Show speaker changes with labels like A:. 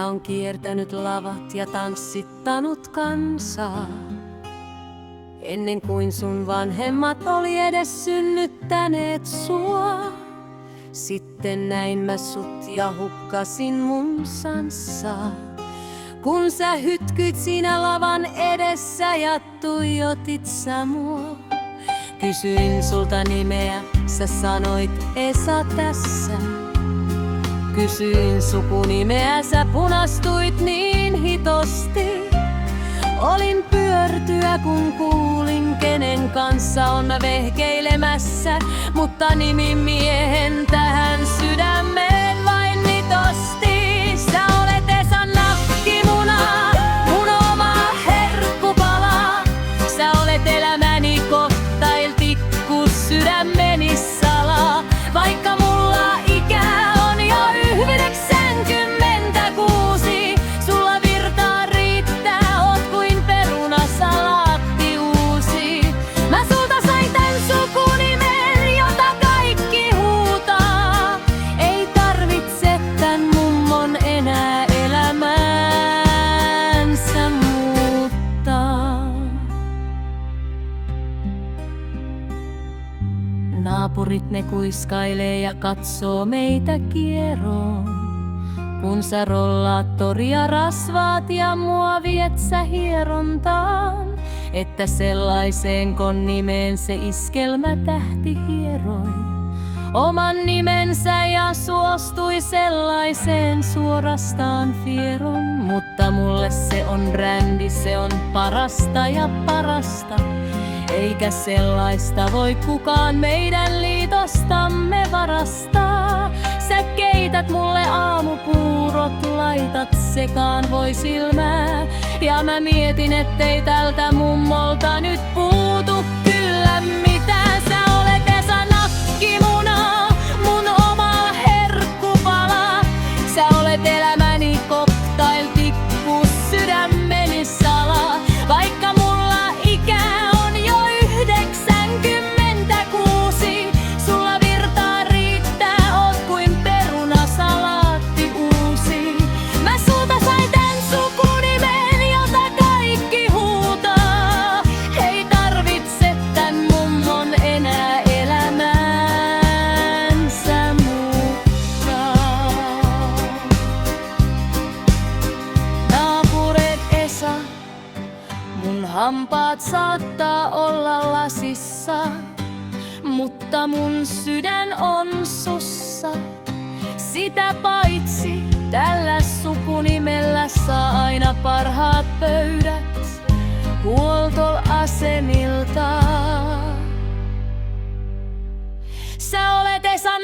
A: Esa on kiertänyt lavat ja tanssittanut kansaa. Ennen kuin sun vanhemmat oli edes synnyttäneet sua. Sitten näin mä sut ja hukkasin mun sanssaa. Kun sä hytkyit siinä lavan edessä ja tuijotit sä mua. Kysyin sulta nimeä, sä sanoit Esa tässä. Kysyin sukunimeä, sä punastuit niin hitosti. Olin pyörtyä, kun kuulin, kenen kanssa on mä vehkeilemässä. Mutta nimimiehen tähän sydämeen vain nitosti. Sä olet Esan nakkimuna, mun oma herkkupala. Sä olet elämäni cocktailtikku, sydämeni salaa. Vaikka mulla ikää on jo 96, sulla virtaa riittää, oot kuin perunasalaatti uusi. Mä sulta sain tän sukunimen, jota kaikki huutaa. Ei tarvitse tän mummon enää elämäänsä muuttaa. Naapurit ne kuiskailee ja katsoo meitä kieroon. Kun sä rollaattoria rasvaat ja mua viet sä hierontaan. Että sellaiseenkon nimeen se iskelmätähti hieroi oman nimensä ja suostui sellaiseen suorastaan fieron. Mutta mulle se on brändi, se on parasta ja parasta. Eikä sellaista voi kukaan meidän liitostamme varastaa. Sä keität mulle aamupuurot, laitat sekaan voi silmää. Ja mä mietin, ettei tältä mummolta nyt puutu kyllä mitään. Sä olet Esa nakkimuna, mun oma herkkupala. Sä olet elämäni cocktailtikku, sydämeni salaa. Vaikka mulla ikää on jo 96, sulla virtaa riittää, oot kuin perunasalaatti uusi. Mä sulta sain tän sukunimen, jota kaikki huutaa. Ei tarvitse tän mummon enää elämäänsä muuttaa. Naapureet Esa, mun hampaat saattaa olla lasissa, mutta mun sydän on sussa. Sitä paitsi tällä sukunimellä saa aina parhaat pöydät huoltoasemilta. Sä olet Esa